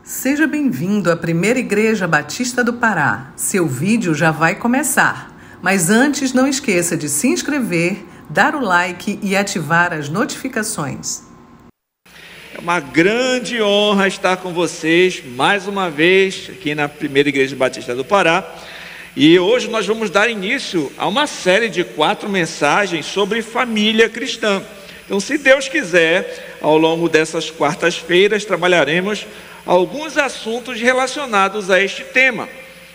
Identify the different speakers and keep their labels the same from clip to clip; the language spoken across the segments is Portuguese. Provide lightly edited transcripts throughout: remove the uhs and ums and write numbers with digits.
Speaker 1: Seja bem-vindo à Primeira Igreja Batista do Pará. Seu vídeo já vai começar. Mas antes, não esqueça de se inscrever, dar o like e ativar as notificações.
Speaker 2: É uma grande honra estar com vocês mais uma vez aqui na Primeira Igreja Batista do Pará. E hoje nós vamos dar início a uma série de 4 mensagens sobre família cristã. Então, se Deus quiser, ao longo dessas quartas-feiras trabalharemos alguns assuntos relacionados a este tema.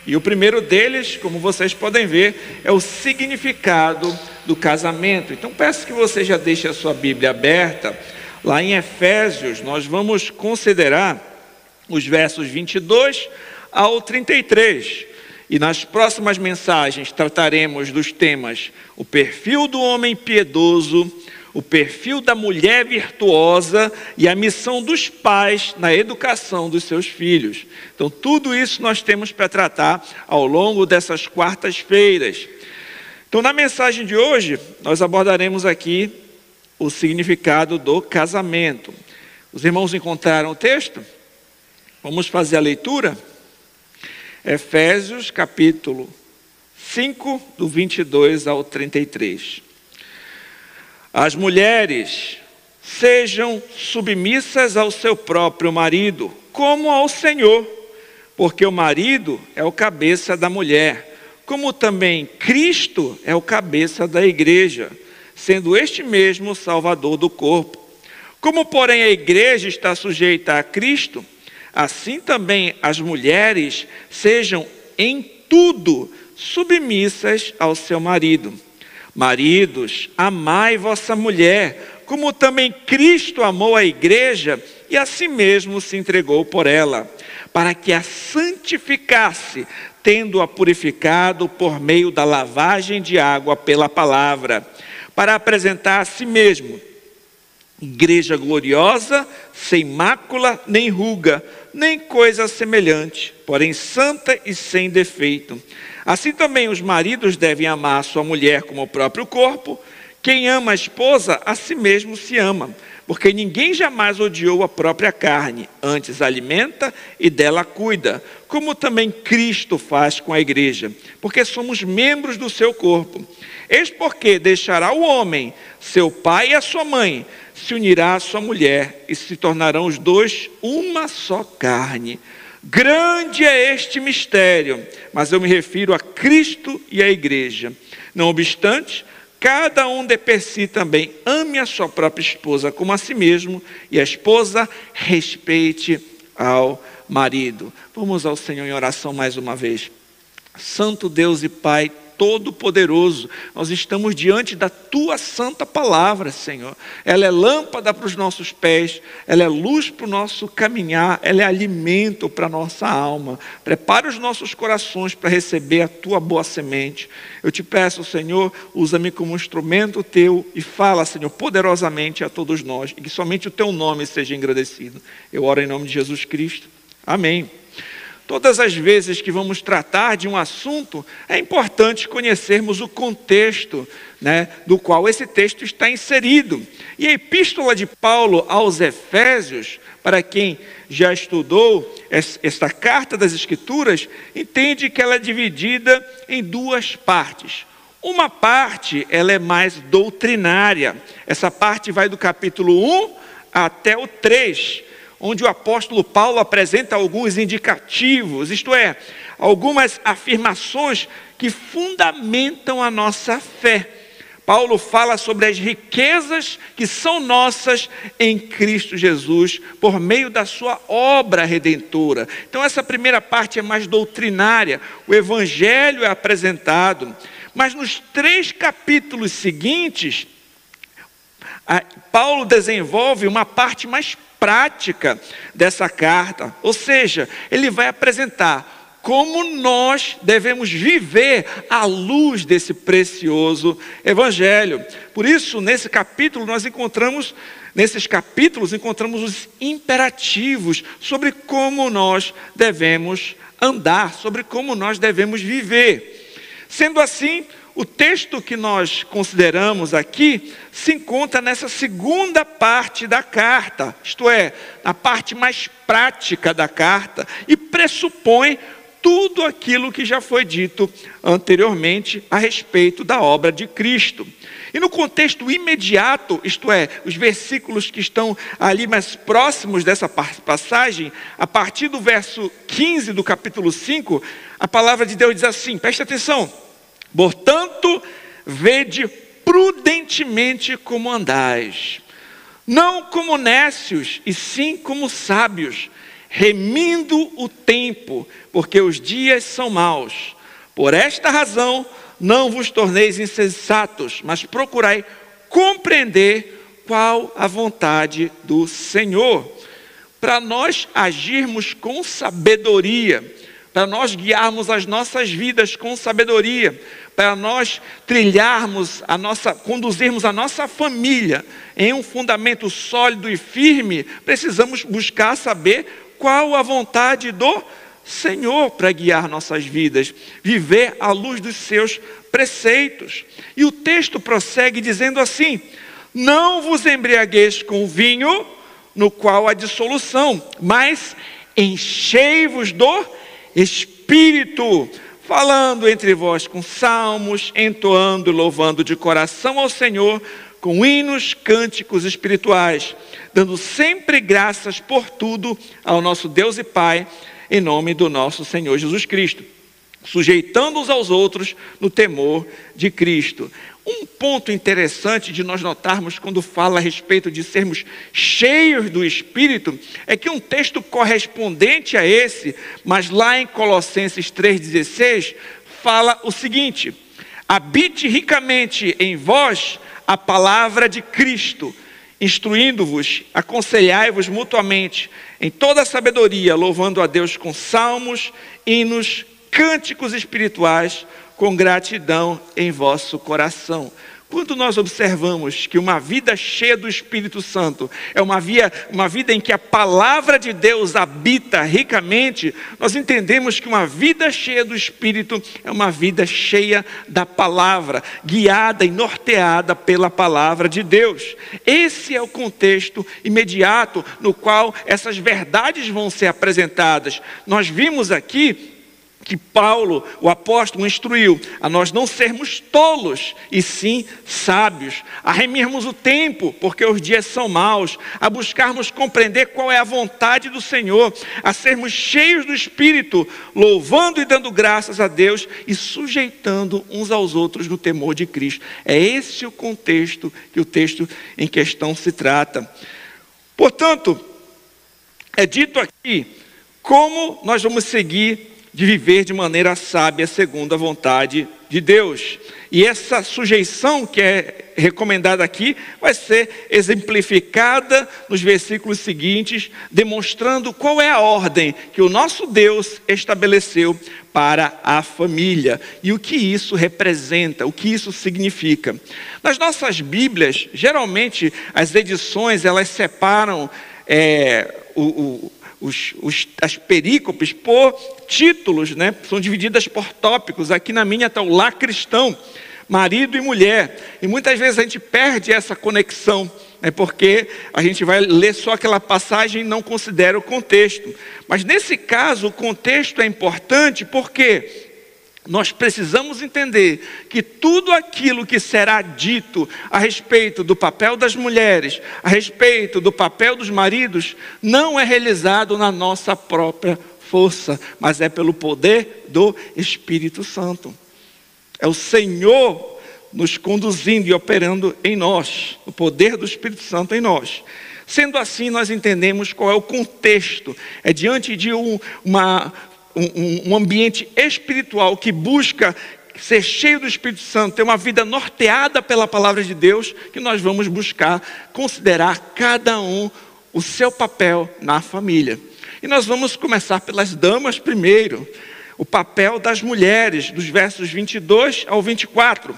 Speaker 2: E o primeiro deles, como vocês podem ver, é o significado do casamento. Então peço que você já deixe a sua Bíblia aberta. Lá em Efésios, nós vamos considerar os versos 22 ao 33. E nas próximas mensagens trataremos dos temas: o perfil do homem piedoso, o perfil da mulher virtuosa e a missão dos pais na educação dos seus filhos. Então, tudo isso nós temos para tratar ao longo dessas quartas-feiras. Então, na mensagem de hoje, nós abordaremos aqui o significado do casamento. Os irmãos encontraram o texto? Vamos fazer a leitura? Efésios, capítulo 5, do 22 ao 33. As mulheres sejam submissas ao seu próprio marido, como ao Senhor, porque o marido é o cabeça da mulher, como também Cristo é o cabeça da igreja, sendo este mesmo o Salvador do corpo. Como, porém, a igreja está sujeita a Cristo, assim também as mulheres sejam em tudo submissas ao seu marido. Maridos, amai vossa mulher, como também Cristo amou a igreja e a si mesmo se entregou por ela, para que a santificasse, tendo-a purificado por meio da lavagem de água pela palavra, para apresentar a si mesmo igreja gloriosa, sem mácula, nem ruga, nem coisa semelhante, porém santa e sem defeito. Assim também os maridos devem amar a sua mulher como o próprio corpo. Quem ama a esposa, a si mesmo se ama, porque ninguém jamais odiou a própria carne, antes a alimenta e dela cuida, como também Cristo faz com a igreja, porque somos membros do seu corpo. Eis porque deixará o homem, seu pai e a sua mãe, se unirá à sua mulher, e se tornarão os dois uma só carne. Grande é este mistério, mas eu me refiro a Cristo e à igreja. Não obstante, cada um de per si também ame a sua própria esposa como a si mesmo, e a esposa respeite ao marido. Vamos ao Senhor em oração mais uma vez. Santo Deus e Pai Todo-Poderoso, nós estamos diante da Tua santa palavra, Senhor. Ela é lâmpada para os nossos pés, ela é luz para o nosso caminhar, ela é alimento para a nossa alma. Prepara os nossos corações para receber a Tua boa semente. Eu te peço, Senhor, usa-me como instrumento Teu e fala, Senhor, poderosamente a todos nós, e que somente o Teu nome seja engrandecido. Eu oro em nome de Jesus Cristo. Amém. Todas as vezes que vamos tratar de um assunto, é importante conhecermos o contexto, do qual esse texto está inserido. E a epístola de Paulo aos Efésios, para quem já estudou esta carta das Escrituras, entende que ela é dividida em 2 partes. Uma parte, ela é mais doutrinária. Essa parte vai do capítulo 1 até o 3, onde o apóstolo Paulo apresenta alguns indicativos, isto é, algumas afirmações que fundamentam a nossa fé. Paulo fala sobre as riquezas que são nossas em Cristo Jesus, por meio da sua obra redentora. Então essa primeira parte é mais doutrinária, o evangelho é apresentado, mas nos 3 capítulos seguintes, Paulo desenvolve uma parte mais prática dessa carta, ou seja, ele vai apresentar como nós devemos viver à luz desse precioso evangelho. Por isso, nesses capítulos encontramos os imperativos sobre como nós devemos andar, sobre como nós devemos viver. Sendo assim, o texto que nós consideramos aqui se encontra nessa segunda parte da carta, isto é, na parte mais prática da carta, e pressupõe tudo aquilo que já foi dito anteriormente a respeito da obra de Cristo. E no contexto imediato, isto é, os versículos que estão ali mais próximos dessa passagem, a partir do verso 15 do capítulo 5, a palavra de Deus diz assim, preste atenção: portanto, vede prudentemente como andais, não como nécios, e sim como sábios, remindo o tempo, porque os dias são maus. Por esta razão, não vos torneis insensatos, mas procurai compreender qual a vontade do Senhor. Para nós agirmos com sabedoria, para nós guiarmos as nossas vidas com sabedoria, para nós trilharmos conduzirmos a nossa família em um fundamento sólido e firme, precisamos buscar saber qual a vontade do Senhor para guiar nossas vidas, viver à luz dos seus preceitos. E o texto prossegue dizendo assim: não vos embriagueis com vinho, no qual há dissolução, mas enchei-vos do Espírito, falando entre vós com salmos, entoando e louvando de coração ao Senhor, com hinos, cânticos espirituais, dando sempre graças por tudo ao nosso Deus e Pai, em nome do nosso Senhor Jesus Cristo, sujeitando-os aos outros no temor de Cristo. Um ponto interessante de nós notarmos quando fala a respeito de sermos cheios do Espírito, é que um texto correspondente a esse, mas lá em Colossenses 3,16, fala o seguinte: habite ricamente em vós a palavra de Cristo, instruindo-vos, aconselhai-vos mutuamente em toda a sabedoria, louvando a Deus com salmos, hinos, cânticos espirituais, com gratidão em vosso coração. Quando nós observamos que uma vida cheia do Espírito Santo é uma vida em que a palavra de Deus habita ricamente, nós entendemos que uma vida cheia do Espírito é uma vida cheia da palavra, guiada e norteada pela palavra de Deus. Esse é o contexto imediato no qual essas verdades vão ser apresentadas. Nós vimos aqui que Paulo, o apóstolo, instruiu a nós não sermos tolos, e sim sábios, a remirmos o tempo, porque os dias são maus, a buscarmos compreender qual é a vontade do Senhor, a sermos cheios do Espírito, louvando e dando graças a Deus e sujeitando uns aos outros no temor de Cristo. É esse o contexto que o texto em questão se trata. Portanto, é dito aqui como nós vamos seguir de viver de maneira sábia segundo a vontade de Deus. E essa sujeição que é recomendada aqui vai ser exemplificada nos versículos seguintes, demonstrando qual é a ordem que o nosso Deus estabeleceu para a família e o que isso representa, o que isso significa. Nas nossas Bíblias, geralmente as edições elas separam as perícopes por títulos, né? São divididas por tópicos. Aqui na minha está o lar cristão, marido e mulher. E muitas vezes a gente perde essa conexão, né? Porque a gente vai ler só aquela passagem e não considera o contexto. Mas nesse caso o contexto é importante porque nós precisamos entender que tudo aquilo que será dito a respeito do papel das mulheres, a respeito do papel dos maridos, não é realizado na nossa própria força, mas é pelo poder do Espírito Santo. É o Senhor nos conduzindo e operando em nós, o poder do Espírito Santo em nós. Sendo assim, nós entendemos qual é o contexto. É diante de um ambiente espiritual que busca ser cheio do Espírito Santo, ter uma vida norteada pela palavra de Deus, que nós vamos buscar considerar cada um o seu papel na família. E nós vamos começar pelas damas primeiro, o papel das mulheres, dos versos 22 ao 24.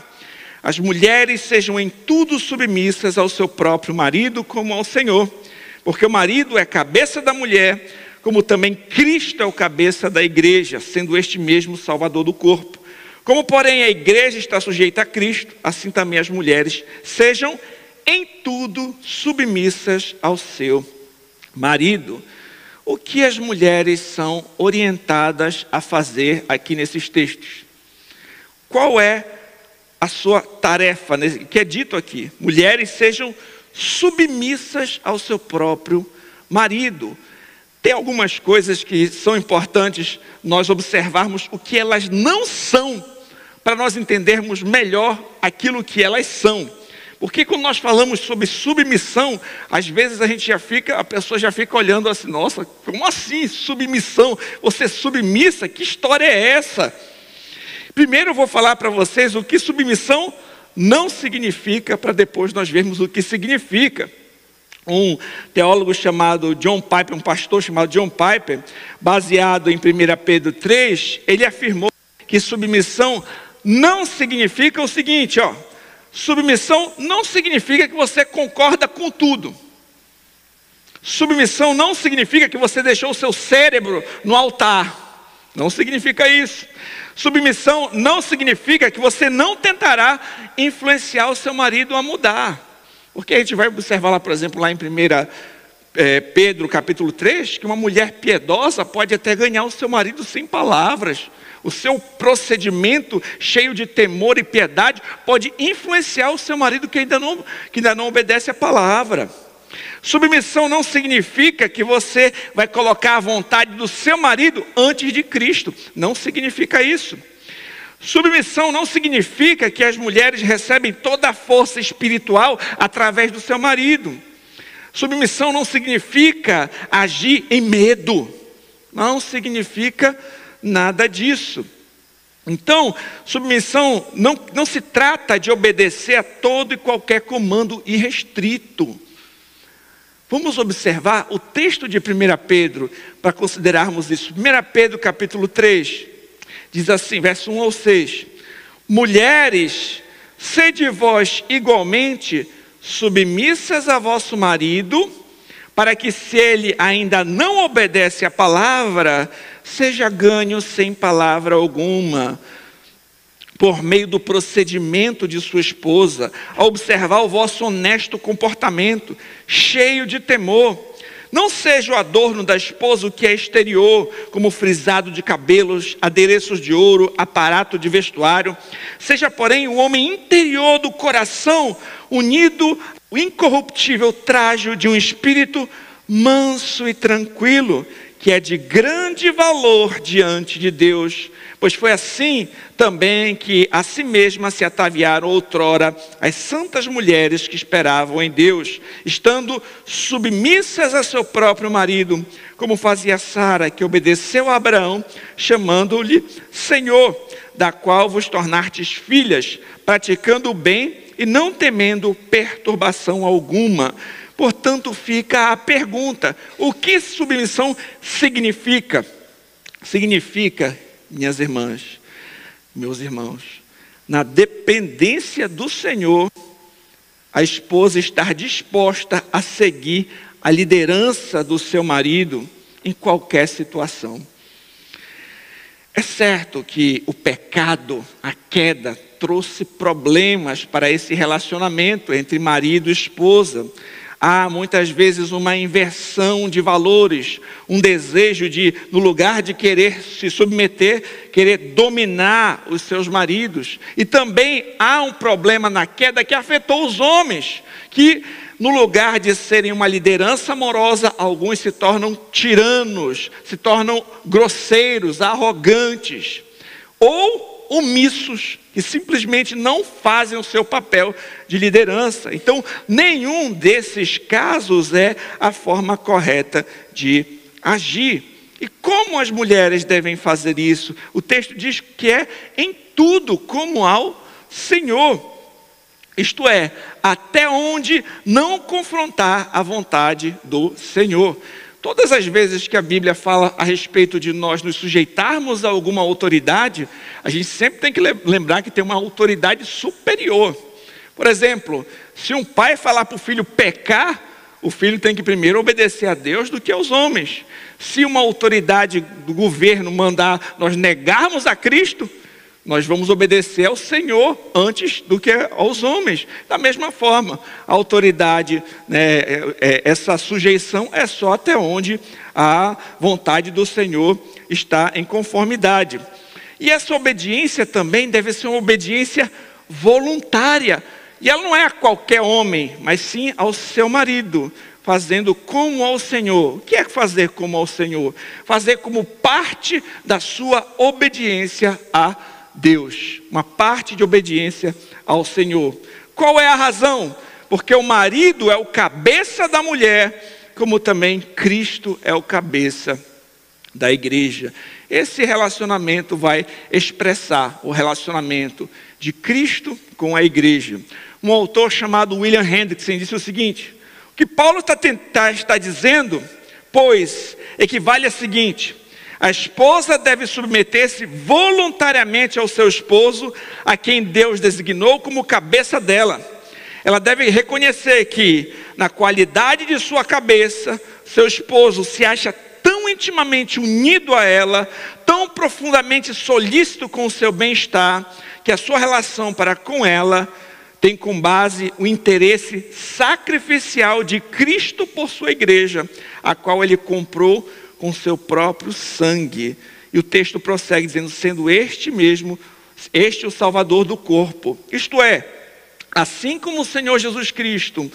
Speaker 2: As mulheres sejam em tudo submissas ao seu próprio marido como ao Senhor, porque o marido é cabeça da mulher, como também Cristo é o cabeça da igreja, sendo este mesmo Salvador do corpo. Como, porém, a igreja está sujeita a Cristo, assim também as mulheres sejam em tudo submissas ao seu marido. O que as mulheres são orientadas a fazer aqui nesses textos? Qual é a sua tarefa, que é dito aqui? Mulheres sejam submissas ao seu próprio marido. Tem algumas coisas que são importantes nós observarmos o que elas não são, para nós entendermos melhor aquilo que elas são. Porque quando nós falamos sobre submissão, às vezes a pessoa já fica olhando assim, nossa, como assim submissão? Você submissa? Que história é essa? Primeiro eu vou falar para vocês o que submissão não significa, para depois nós vermos o que significa. Um teólogo chamado John Piper, um pastor chamado John Piper, baseado em 1 Pedro 3, ele afirmou que submissão não significa o seguinte, submissão não significa que você concorda com tudo. Submissão não significa que você deixou o seu cérebro no altar. Não significa isso. Submissão não significa que você não tentará influenciar o seu marido a mudar. Porque a gente vai observar lá, por exemplo, lá em 1 Pedro capítulo 3, que uma mulher piedosa pode até ganhar o seu marido sem palavras. O seu procedimento cheio de temor e piedade pode influenciar o seu marido que ainda não obedece a palavra. Submissão não significa que você vai colocar a vontade do seu marido antes de Cristo. Não significa isso. Submissão não significa que as mulheres recebem toda a força espiritual através do seu marido. Submissão não significa agir em medo. Não significa nada disso. Então, submissão não se trata de obedecer a todo e qualquer comando irrestrito. Vamos observar o texto de 1 Pedro para considerarmos isso. 1 Pedro capítulo 3, diz assim, verso 1 ao 6. Mulheres, sede vós igualmente submissas a vosso marido, para que se ele ainda não obedece à palavra, seja ganho sem palavra alguma, por meio do procedimento de sua esposa, a observar o vosso honesto comportamento, cheio de temor. Não seja o adorno da esposa o que é exterior, como frisado de cabelos, adereços de ouro, aparato de vestuário. Seja, porém, o homem interior do coração, unido ao incorruptível trajo de um espírito manso e tranquilo, que é de grande valor diante de Deus. Pois foi assim também que a si mesma se ataviaram outrora as santas mulheres que esperavam em Deus, estando submissas a seu próprio marido, como fazia Sara, que obedeceu a Abraão, chamando-lhe Senhor, da qual vos tornastes filhas, praticando o bem e não temendo perturbação alguma. Portanto, fica a pergunta: o que submissão significa? Significa, minhas irmãs, meus irmãos, na dependência do Senhor, a esposa estar disposta a seguir a liderança do seu marido em qualquer situação. É certo que o pecado, a queda, trouxe problemas para esse relacionamento entre marido e esposa. Há muitas vezes uma inversão de valores, um desejo de, no lugar de querer se submeter, querer dominar os seus maridos. E também há um problema na queda que afetou os homens, que no lugar de serem uma liderança amorosa, alguns se tornam tiranos, se tornam grosseiros, arrogantes, ou omissos, que simplesmente não fazem o seu papel de liderança. Então, nenhum desses casos é a forma correta de agir. E como as mulheres devem fazer isso? O texto diz que é em tudo como ao Senhor. Isto é, até onde não confrontar a vontade do Senhor. Todas as vezes que a Bíblia fala a respeito de nós nos sujeitarmos a alguma autoridade, a gente sempre tem que lembrar que tem uma autoridade superior. Por exemplo, se um pai falar para o filho pecar, o filho tem que primeiro obedecer a Deus do que aos homens. Se uma autoridade do governo mandar nós negarmos a Cristo, Nós vamos obedecer ao Senhor antes do que aos homens. Da mesma forma, a autoridade, essa sujeição é só até onde a vontade do Senhor está em conformidade. E essa obediência também deve ser uma obediência voluntária. E ela não é a qualquer homem, mas sim ao seu marido, fazendo como ao Senhor. O que é fazer como ao Senhor? Fazer como parte da sua obediência a Deus. Uma parte de obediência ao Senhor. Qual é a razão? Porque o marido é o cabeça da mulher, como também Cristo é o cabeça da igreja. Esse relacionamento vai expressar o relacionamento de Cristo com a igreja. Um autor chamado William Hendrickson disse o seguinte: o que Paulo está dizendo, pois, equivale ao seguinte: a esposa deve submeter-se voluntariamente ao seu esposo, a quem Deus designou como cabeça dela. Ela deve reconhecer que, na qualidade de sua cabeça, seu esposo se acha tão intimamente unido a ela, tão profundamente solícito com o seu bem-estar, que a sua relação para com ela tem como base o interesse sacrificial de Cristo por sua igreja, a qual ele comprou com seu próprio sangue. E o texto prossegue dizendo: sendo este o Salvador do corpo. Isto é, assim como o Senhor Jesus Cristo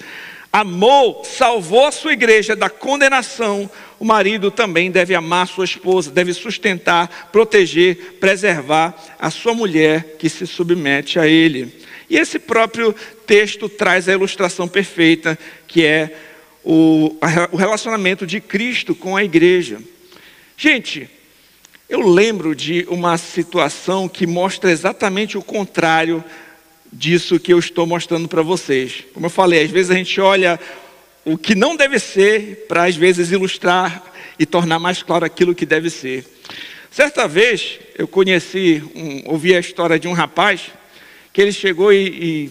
Speaker 2: amou, salvou a sua igreja da condenação, o marido também deve amar sua esposa, deve sustentar, proteger, preservar a sua mulher que se submete a ele. E esse próprio texto traz a ilustração perfeita, que é o relacionamento de Cristo com a igreja. Gente, eu lembro de uma situação que mostra exatamente o contrário disso que eu estou mostrando para vocês. Como eu falei, às vezes a gente olha o que não deve ser para às vezes ilustrar e tornar mais claro aquilo que deve ser. Certa vez eu ouvi a história de um rapaz que ele chegou e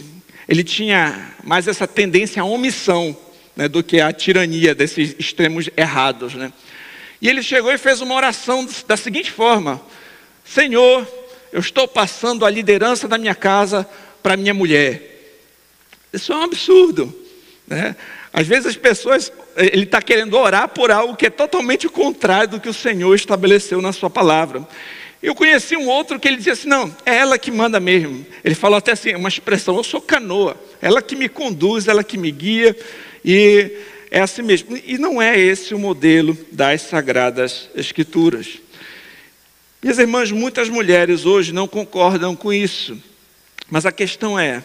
Speaker 2: ele tinha mais essa tendência à omissão, né, do que a tirania desses extremos errados, né? E ele chegou e fez uma oração da seguinte forma: Senhor, eu estou passando a liderança da minha casa para minha mulher. Isso é um absurdo, né? Às vezes as pessoas, ele está querendo orar por algo que é totalmente o contrário do que o Senhor estabeleceu na sua palavra. Eu conheci um outro que ele dizia assim: não, é ela que manda mesmo. Ele falou até assim, uma expressão: eu sou canoa, ela que me conduz, ela que me guia, e é assim mesmo. E não é esse o modelo das Sagradas Escrituras. Minhas irmãs, muitas mulheres hoje não concordam com isso. Mas a questão é: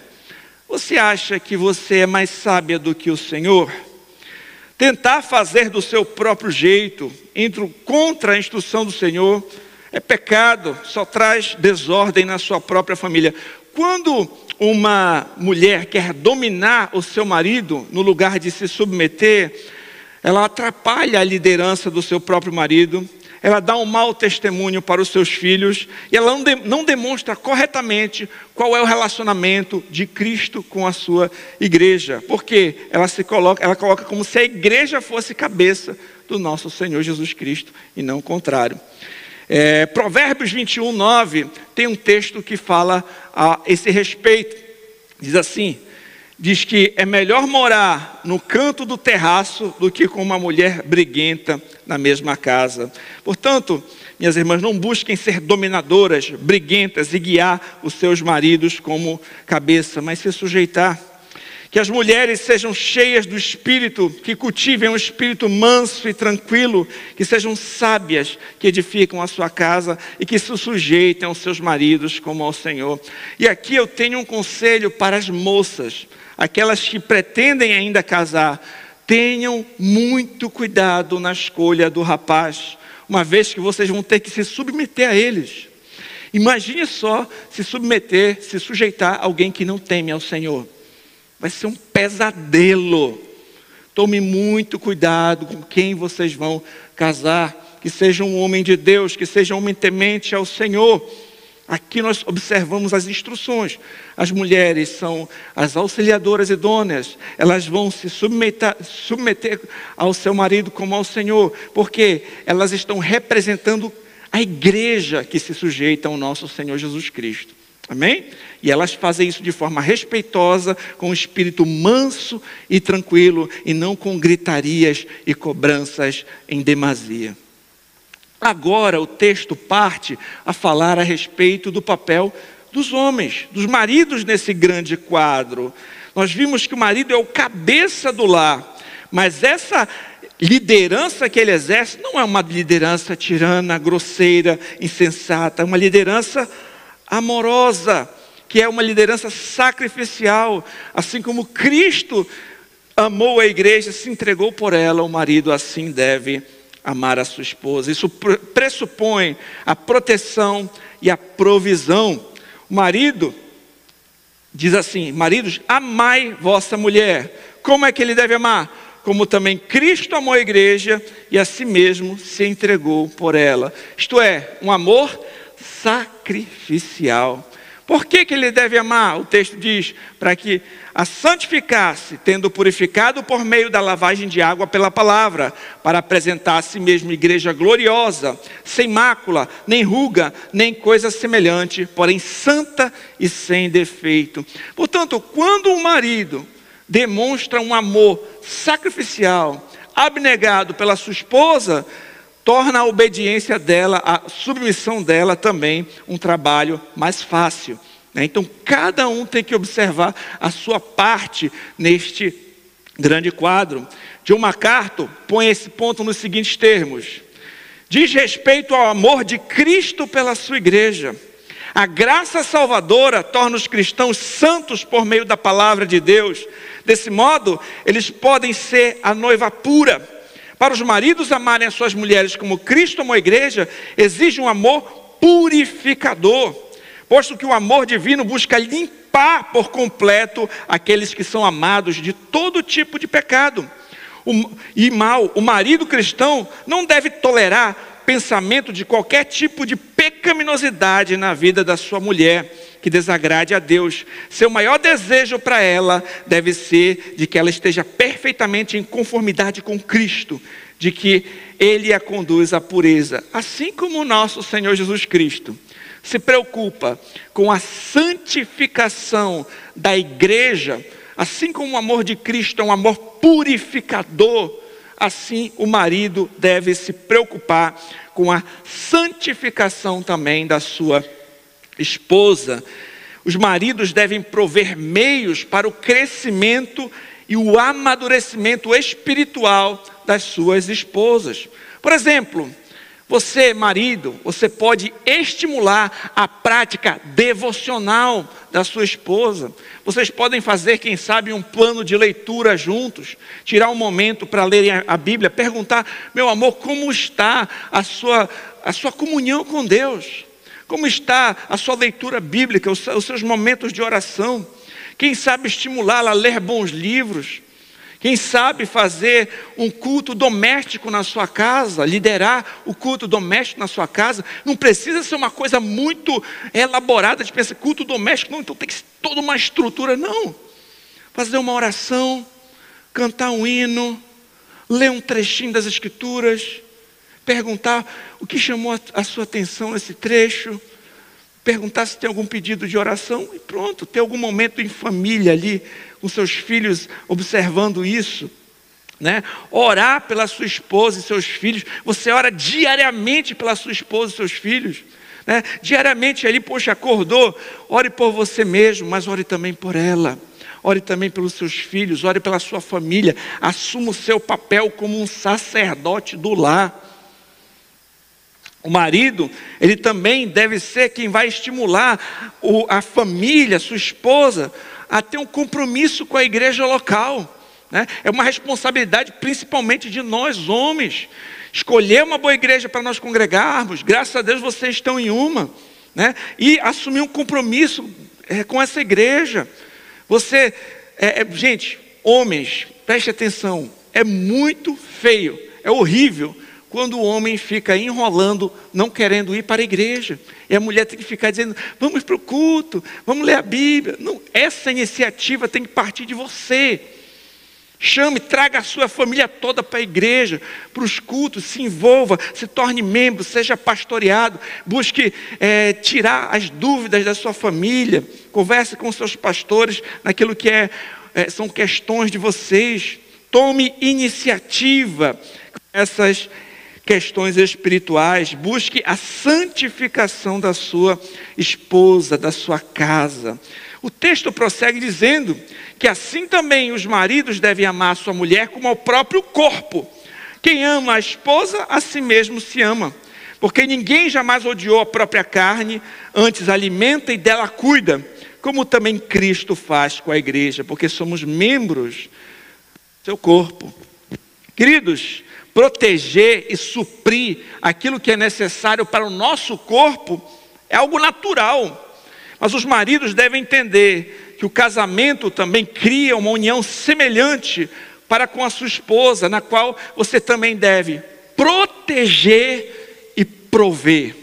Speaker 2: você acha que você é mais sábia do que o Senhor? Tentar fazer do seu próprio jeito, indo contra a instrução do Senhor, é pecado, só traz desordem na sua própria família. Quando uma mulher quer dominar o seu marido, no lugar de se submeter, ela atrapalha a liderança do seu próprio marido, ela dá um mau testemunho para os seus filhos, e ela não demonstra corretamente qual é o relacionamento de Cristo com a sua igreja. Porque ela coloca como se a igreja fosse cabeça do nosso Senhor Jesus Cristo, e não o contrário. Provérbios 21:9 tem um texto que fala a esse respeito. Diz assim: diz que é melhor morar no canto do terraço do que com uma mulher briguenta na mesma casa. Portanto, minhas irmãs, não busquem ser dominadoras, briguentas e guiar os seus maridos como cabeça, mas se sujeitar. Que as mulheres sejam cheias do Espírito, que cultivem um espírito manso e tranquilo, que sejam sábias, que edificam a sua casa e que se sujeitem aos seus maridos como ao Senhor. E aqui eu tenho um conselho para as moças, aquelas que pretendem ainda casar: tenham muito cuidado na escolha do rapaz, uma vez que vocês vão ter que se submeter a eles. Imagine só se sujeitar a alguém que não teme ao Senhor. Vai ser um pesadelo. Tome muito cuidado com quem vocês vão casar. Que seja um homem de Deus, que seja um homem temente ao Senhor. Aqui nós observamos as instruções. As mulheres são as auxiliadoras idôneas. Elas vão se submeter ao seu marido como ao Senhor, porque elas estão representando a igreja que se sujeita ao nosso Senhor Jesus Cristo. Amém? E elas fazem isso de forma respeitosa, com um espírito manso e tranquilo, e não com gritarias e cobranças em demasia. Agora o texto parte a falar a respeito do papel dos homens, dos maridos nesse grande quadro. Nós vimos que o marido é o cabeça do lar, mas essa liderança que ele exerce não é uma liderança tirana, grosseira, insensata, é uma liderança amorosa, que é uma liderança sacrificial. Assim como Cristo amou a igreja, se entregou por ela, o marido assim deve amar a sua esposa. Isso pressupõe a proteção e a provisão. O marido diz assim: maridos, amai vossa mulher. Como é que ele deve amar? Como também Cristo amou a igreja e a si mesmo se entregou por ela. Isto é, um amor sacrificial. Por que ele deve amar? O texto diz: para que a santificasse, tendo purificado por meio da lavagem de água pela palavra, para apresentar a si mesmo igreja gloriosa, sem mácula, nem ruga, nem coisa semelhante, porém santa e sem defeito. Portanto, quando o marido demonstra um amor sacrificial, abnegado pela sua esposa, torna a obediência dela, a submissão dela também um trabalho mais fácil. Então cada um tem que observar a sua parte neste grande quadro. John MacArthur põe esse ponto nos seguintes termos: diz respeito ao amor de Cristo pela sua igreja. A graça salvadora torna os cristãos santos por meio da palavra de Deus. Desse modo, eles podem ser a noiva pura. Para os maridos amarem as suas mulheres como Cristo amou a igreja, exige um amor purificador, posto que o amor divino busca limpar por completo aqueles que são amados de todo tipo de pecado e mal. O marido cristão não deve tolerar pensamento de qualquer tipo de pecaminosidade na vida da sua mulher que desagrade a Deus. Seu maior desejo para ela deve ser de que ela esteja perfeitamente em conformidade com Cristo, de que Ele a conduz à pureza, assim como o nosso Senhor Jesus Cristo se preocupa com a santificação da igreja, assim como o amor de Cristo é um amor purificador, assim o marido deve se preocupar com a santificação também da sua esposa. Os maridos devem prover meios para o crescimento e o amadurecimento espiritual das suas esposas. Por exemplo, você, marido, você pode estimular a prática devocional da sua esposa. Vocês podem fazer, quem sabe, um plano de leitura juntos, tirar um momento para lerem a Bíblia, perguntar: meu amor, como está a sua comunhão com Deus? Como está a sua leitura bíblica, os seus momentos de oração? Quem sabe estimulá-la a ler bons livros? Quem sabe fazer um culto doméstico na sua casa, liderar o culto doméstico na sua casa? Não precisa ser uma coisa muito elaborada de pensar culto doméstico, não, então tem que ser toda uma estrutura, não. Fazer uma oração, cantar um hino, ler um trechinho das Escrituras, perguntar o que chamou a sua atenção nesse trecho, perguntar se tem algum pedido de oração e pronto, ter algum momento em família ali, com seus filhos observando isso, né? Orar pela sua esposa e seus filhos. Você ora diariamente pela sua esposa e seus filhos, né? Diariamente ali, poxa, acordou, ore por você mesmo, mas ore também por ela. Ore também pelos seus filhos, ore pela sua família. Assuma o seu papel como um sacerdote do lar. O marido, ele também deve ser quem vai estimular a família, sua esposa, a ter um compromisso com a igreja local, né? É uma responsabilidade principalmente de nós homens, escolher uma boa igreja para nós congregarmos. Graças a Deus vocês estão em uma, né? E assumir um compromisso com essa igreja. Gente, homens, preste atenção, é muito feio, é horrível quando o homem fica enrolando, não querendo ir para a igreja. E a mulher tem que ficar dizendo: vamos para o culto, vamos ler a Bíblia. Não, essa iniciativa tem que partir de você. Chame, traga a sua família toda para a igreja, para os cultos, se envolva, se torne membro, seja pastoreado, busque tirar as dúvidas da sua família, converse com seus pastores naquilo que são questões de vocês. Tome iniciativa com essas questões espirituais, busque a santificação da sua esposa, da sua casa. O texto prossegue dizendo que assim também os maridos devem amar a sua mulher como ao próprio corpo. Quem ama a esposa, a si mesmo se ama. Porque ninguém jamais odiou a própria carne, antes alimenta e dela cuida, como também Cristo faz com a igreja, porque somos membros do seu corpo. Queridos, proteger e suprir aquilo que é necessário para o nosso corpo é algo natural. Mas os maridos devem entender que o casamento também cria uma união semelhante para com a sua esposa, na qual você também deve proteger e prover.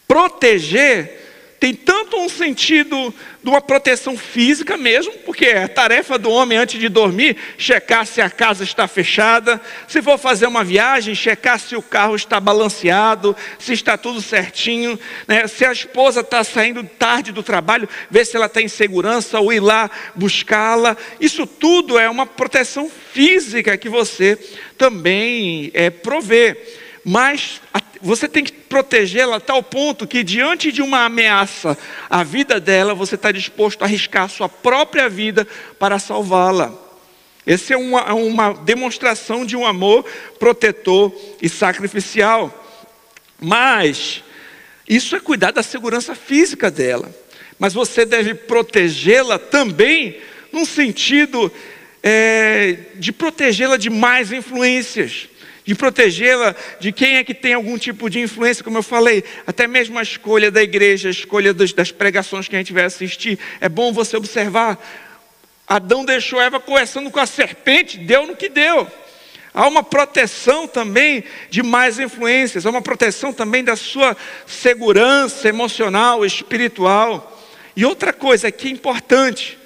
Speaker 2: Proteger tem tanto um sentido de uma proteção física mesmo, porque é a tarefa do homem antes de dormir, checar se a casa está fechada, se for fazer uma viagem, checar se o carro está balanceado, se está tudo certinho, né? Se a esposa está saindo tarde do trabalho, ver se ela está em segurança ou ir lá buscá-la. Isso tudo é uma proteção física que você também provê. Mas você tem que protegê-la a tal ponto que diante de uma ameaça à vida dela, você está disposto a arriscar a sua própria vida para salvá-la. Essa é uma demonstração de um amor protetor e sacrificial. Mas isso é cuidar da segurança física dela. Mas você deve protegê-la também num sentido de protegê-la de más influências, de protegê-la de quem é que tem algum tipo de influência, como eu falei, até mesmo a escolha da igreja, a escolha das pregações que a gente vai assistir. É bom você observar, Adão deixou Eva conversando com a serpente, deu no que deu. Há uma proteção também de más influências, há uma proteção também da sua segurança emocional, espiritual. E outra coisa que é importante,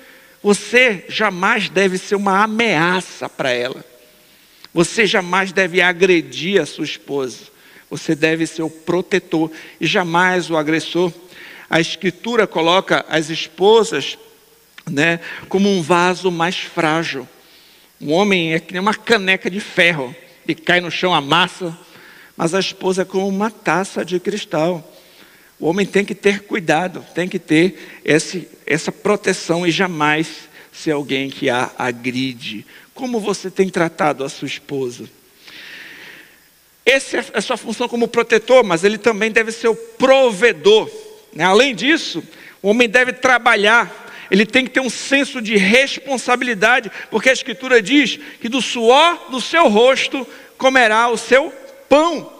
Speaker 2: você jamais deve ser uma ameaça para ela. Você jamais deve agredir a sua esposa. Você deve ser o protetor e jamais o agressor. A Escritura coloca as esposas, né, como um vaso mais frágil. O homem é que nem uma caneca de ferro, que cai no chão, amassa, mas a esposa é como uma taça de cristal. O homem tem que ter cuidado, tem que ter essa proteção e jamais ser alguém que a agride. Como você tem tratado a sua esposa? Essa é a sua função como protetor, mas ele também deve ser o provedor, né? Além disso, o homem deve trabalhar, ele tem que ter um senso de responsabilidade, porque a Escritura diz que do suor do seu rosto comerá o seu pão.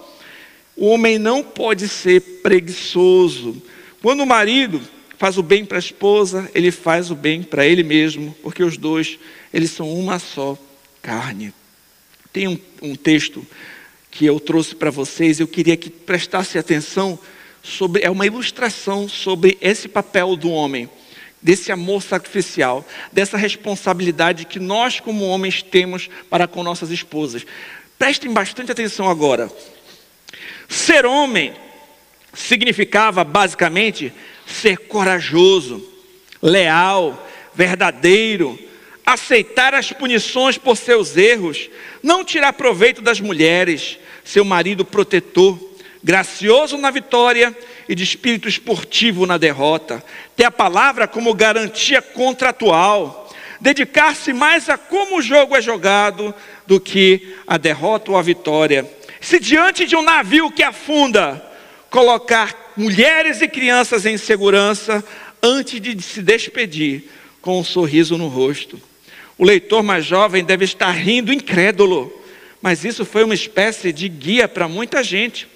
Speaker 2: O homem não pode ser preguiçoso. Quando o marido faz o bem para a esposa, ele faz o bem para ele mesmo, porque os dois, eles são uma só carne. Tem um texto que eu trouxe para vocês, eu queria que prestasse atenção sobre, é uma ilustração sobre esse papel do homem, desse amor sacrificial, dessa responsabilidade que nós como homens temos para com nossas esposas. Prestem bastante atenção agora. Ser homem significava basicamente ser corajoso, leal, verdadeiro, aceitar as punições por seus erros, não tirar proveito das mulheres, seu marido protetor, gracioso na vitória e de espírito esportivo na derrota, ter a palavra como garantia contratual, dedicar-se mais a como o jogo é jogado do que a derrota ou a vitória. Se diante de um navio que afunda, colocar mulheres e crianças em segurança antes de se despedir com um sorriso no rosto. O leitor mais jovem deve estar rindo incrédulo, mas isso foi uma espécie de guia para muita gente.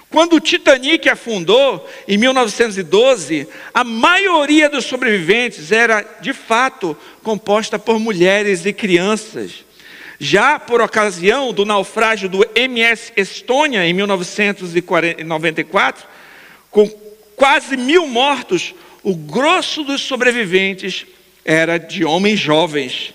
Speaker 2: Quando o Titanic afundou em 1912, a maioria dos sobreviventes era de fato composta por mulheres e crianças. Já por ocasião do naufrágio do MS Estônia em 1994, com quase 1.000 mortos, o grosso dos sobreviventes era de homens jovens.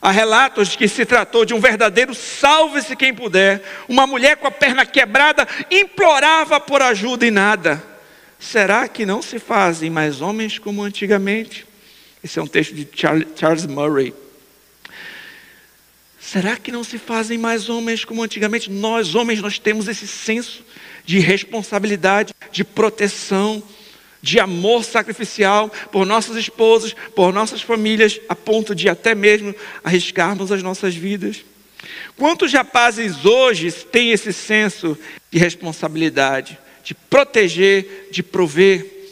Speaker 2: Há relatos de que se tratou de um verdadeiro salve-se quem puder. Uma mulher com a perna quebrada implorava por ajuda e nada. Será que não se fazem mais homens como antigamente? Esse é um texto de Charles Murray. Será que não se fazem mais homens como antigamente? Nós, homens, nós temos esse senso de responsabilidade, de proteção, de amor sacrificial por nossas esposas, por nossas famílias, a ponto de até mesmo arriscarmos as nossas vidas. Quantos rapazes hoje têm esse senso de responsabilidade, de proteger, de prover?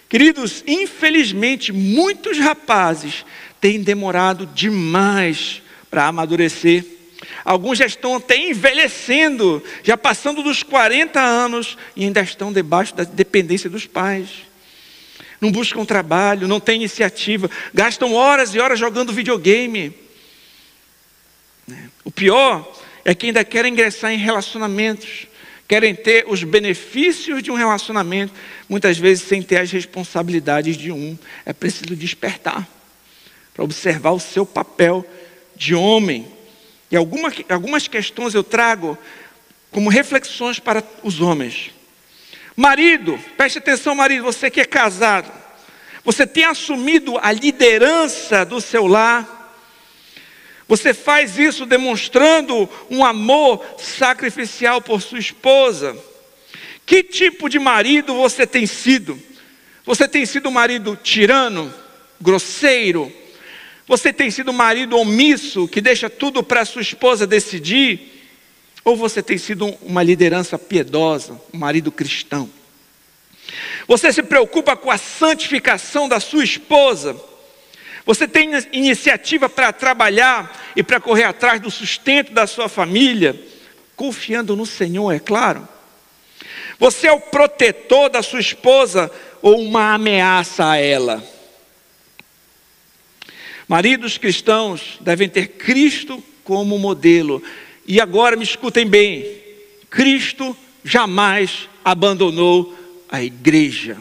Speaker 2: Queridos, infelizmente, muitos rapazes têm demorado demais para amadurecer. Alguns já estão até envelhecendo, já passando dos 40 anos e ainda estão debaixo da dependência dos pais. Não buscam trabalho, não têm iniciativa, gastam horas e horas jogando videogame. O pior é que ainda querem ingressar em relacionamentos, querem ter os benefícios de um relacionamento, muitas vezes sem ter as responsabilidades de um. É preciso despertar para observar o seu papel de homem. E algumas questões eu trago como reflexões para os homens. Marido, preste atenção, marido, você que é casado, você tem assumido a liderança do seu lar? Você faz isso demonstrando um amor sacrificial por sua esposa? Que tipo de marido você tem sido? Você tem sido um marido tirano, grosseiro? Você tem sido um marido omisso, que deixa tudo para sua esposa decidir? Ou você tem sido uma liderança piedosa, um marido cristão? Você se preocupa com a santificação da sua esposa? Você tem iniciativa para trabalhar e para correr atrás do sustento da sua família? Confiando no Senhor, é claro. Você é o protetor da sua esposa ou uma ameaça a ela? Maridos cristãos devem ter Cristo como modelo. E agora me escutem bem, Cristo jamais abandonou a igreja.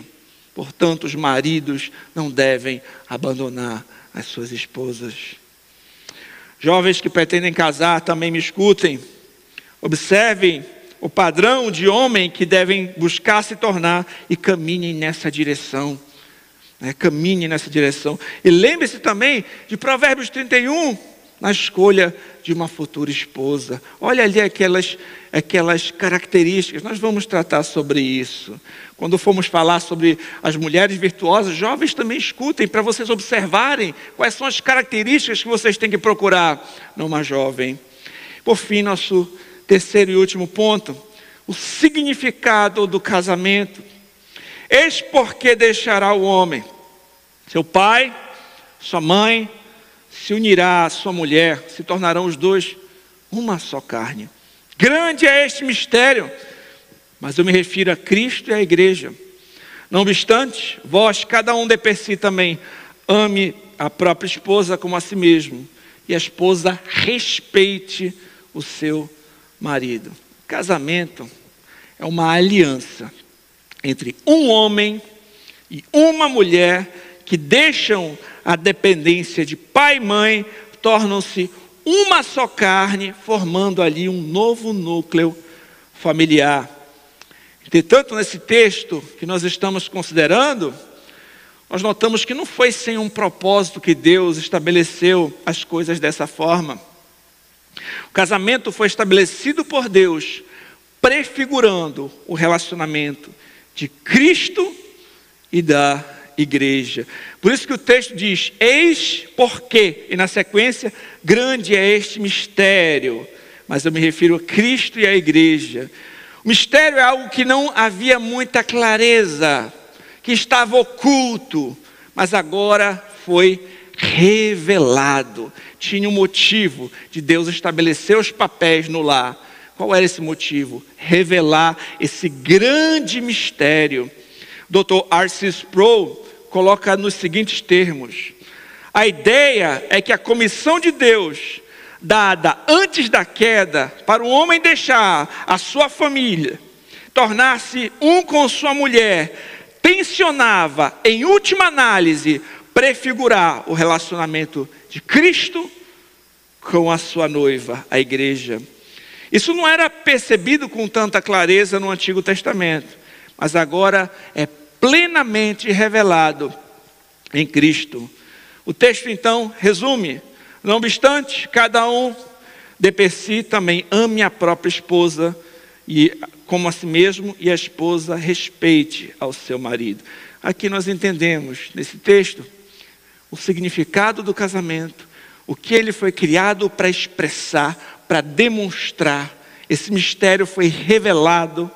Speaker 2: Portanto, os maridos não devem abandonar as suas esposas. Jovens que pretendem casar, também me escutem. Observem o padrão de homem que devem buscar se tornar e caminhem nessa direção. Caminhem nessa direção. E lembre-se também de Provérbios 31, na escolha de uma futura esposa. Olha ali aquelas características. Nós vamos tratar sobre isso. Quando formos falar sobre as mulheres virtuosas, jovens também escutem, para vocês observarem quais são as características que vocês têm que procurar numa jovem. Por fim, nosso terceiro e último ponto, o significado do casamento. Eis porque deixará o homem seu pai, sua mãe, se unirá à sua mulher, se tornarão os dois uma só carne. Grande é este mistério, mas eu me refiro a Cristo e à igreja. Não obstante, vós, cada um de per si também, ame a própria esposa como a si mesmo, e a esposa respeite o seu marido. Casamento é uma aliança entre um homem e uma mulher que deixam a dependência de pai e mãe, tornam-se uma só carne, formando ali um novo núcleo familiar. Entretanto, nesse texto que nós estamos considerando, nós notamos que não foi sem um propósito que Deus estabeleceu as coisas dessa forma. O casamento foi estabelecido por Deus, prefigurando o relacionamento de Cristo e da igreja. Por isso que o texto diz, eis porque, e na sequência, grande é este mistério, mas eu me refiro a Cristo e à igreja. O mistério é algo que não havia muita clareza, que estava oculto, mas agora foi revelado. Tinha um motivo de Deus estabelecer os papéis no lar. Qual era esse motivo? Revelar esse grande mistério. Dr. R.C. Sproul coloca nos seguintes termos: a ideia é que a comissão de Deus, dada antes da queda, para o homem deixar a sua família, tornar-se um com sua mulher, tensionava, em última análise, prefigurar o relacionamento de Cristo com a sua noiva, a igreja. Isso não era percebido com tanta clareza no Antigo Testamento, mas agora é plenamente revelado em Cristo. O texto então resume: não obstante, cada um de per si também ame a própria esposa e como a si mesmo, e a esposa respeite ao seu marido. Aqui nós entendemos nesse texto o significado do casamento, o que ele foi criado para expressar, para demonstrar. Esse mistério foi revelado.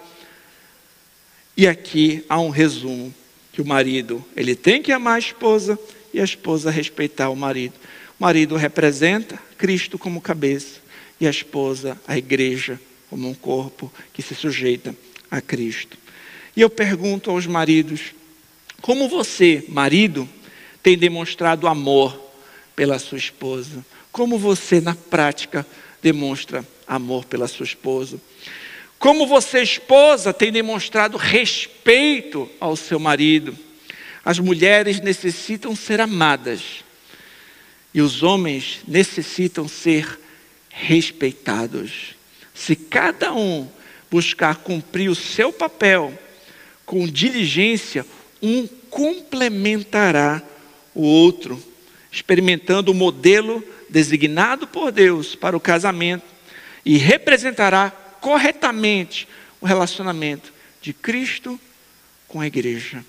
Speaker 2: E aqui há um resumo, que o marido, ele tem que amar a esposa e a esposa respeitar o marido. O marido representa Cristo como cabeça e a esposa, a igreja, como um corpo que se sujeita a Cristo. E eu pergunto aos maridos: como você, marido, tem demonstrado amor pela sua esposa? Como você, na prática, demonstra amor pela sua esposa? Como você, esposa, tem demonstrado respeito ao seu marido? As mulheres necessitam ser amadas e os homens necessitam ser respeitados. Se cada um buscar cumprir o seu papel com diligência, um complementará o outro, experimentando o modelo designado por Deus para o casamento, e representará corretamente o relacionamento de Cristo com a igreja.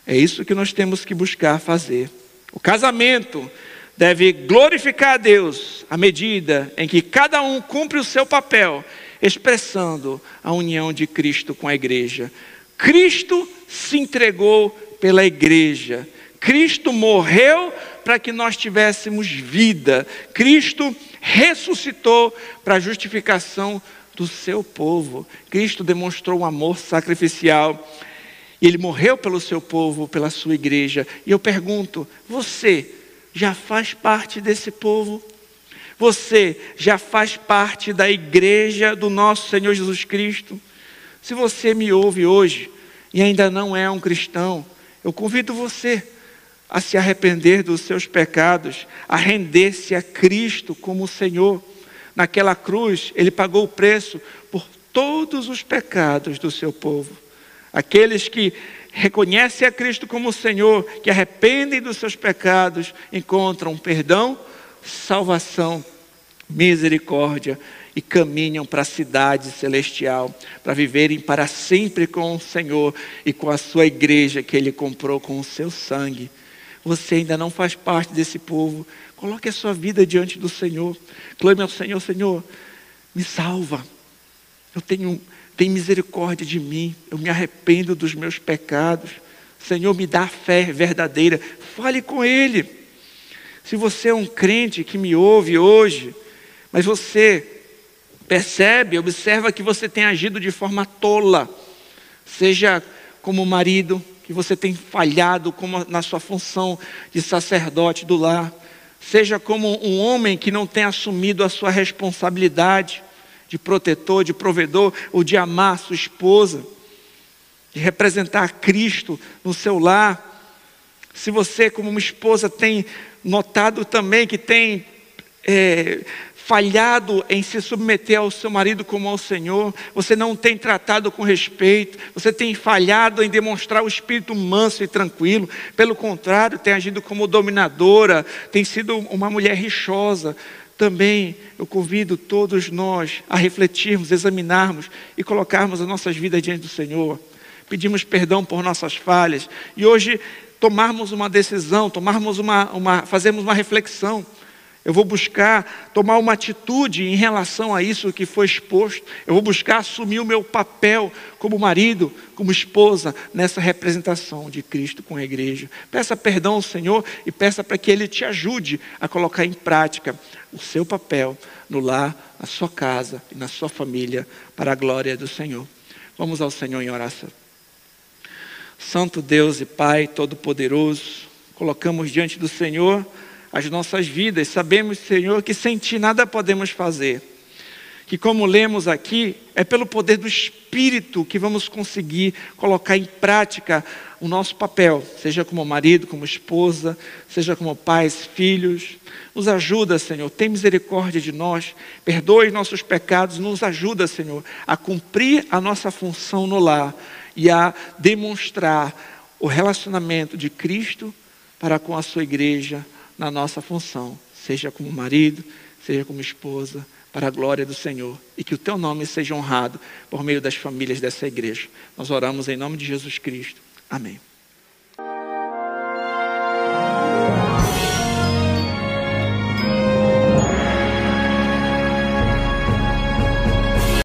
Speaker 2: É isso que nós temos que buscar fazer. O casamento deve glorificar a Deus à medida em que cada um cumpre o seu papel, expressando a união de Cristo com a igreja. Cristo se entregou pela igreja. Cristo morreu para que nós tivéssemos vida. Cristo ressuscitou para a justificação do seu povo. Cristo demonstrou um amor sacrificial. Ele morreu pelo seu povo, pela sua igreja. E eu pergunto: você já faz parte desse povo? Você já faz parte da igreja do nosso Senhor Jesus Cristo? Se você me ouve hoje e ainda não é um cristão, eu convido você a se arrepender dos seus pecados, a render-se a Cristo como Senhor. Naquela cruz, Ele pagou o preço por todos os pecados do seu povo. Aqueles que reconhecem a Cristo como Senhor, que arrependem dos seus pecados, encontram perdão, salvação, misericórdia e caminham para a cidade celestial, para viverem para sempre com o Senhor e com a sua igreja que Ele comprou com o seu sangue. Você ainda não faz parte desse povo. Coloque a sua vida diante do Senhor. Clame ao Senhor: Senhor, me salva. Tem misericórdia de mim. Eu me arrependo dos meus pecados. Senhor, me dá a fé verdadeira. Fale com Ele. Se você é um crente que me ouve hoje, mas você percebe, observa que você tem agido de forma tola, seja como marido, que você tem falhado como na sua função de sacerdote do lar, seja como um homem que não tem assumido a sua responsabilidade de protetor, de provedor, ou de amar sua esposa, de representar Cristo no seu lar. Se você, como uma esposa, tem notado também que tem falhado em se submeter ao seu marido como ao Senhor, você não tem tratado com respeito, você tem falhado em demonstrar o espírito manso e tranquilo, pelo contrário, tem agido como dominadora, tem sido uma mulher rixosa. Também eu convido todos nós a refletirmos, examinarmos e colocarmos as nossas vidas diante do Senhor. Pedimos perdão por nossas falhas e hoje tomarmos uma decisão, fazermos uma reflexão. Eu vou buscar tomar uma atitude em relação a isso que foi exposto. Eu vou buscar assumir o meu papel como marido, como esposa, nessa representação de Cristo com a igreja. Peça perdão ao Senhor e peça para que Ele te ajude a colocar em prática o seu papel no lar, na sua casa e na sua família, para a glória do Senhor. Vamos ao Senhor em oração. Santo Deus e Pai Todo-Poderoso, colocamos diante do Senhor as nossas vidas. Sabemos, Senhor, que sem Ti nada podemos fazer. que, como lemos aqui, é pelo poder do Espírito que vamos conseguir colocar em prática o nosso papel, seja como marido, como esposa, seja como pais, filhos. Nos ajuda, Senhor, tem misericórdia de nós, perdoe nossos pecados, nos ajuda, Senhor, a cumprir a nossa função no lar e a demonstrar o relacionamento de Cristo para com a sua igreja na nossa função, seja como marido, seja como esposa, para a glória do Senhor, e que o teu nome seja honrado por meio das famílias dessa igreja. Nós oramos em nome de Jesus Cristo. Amém.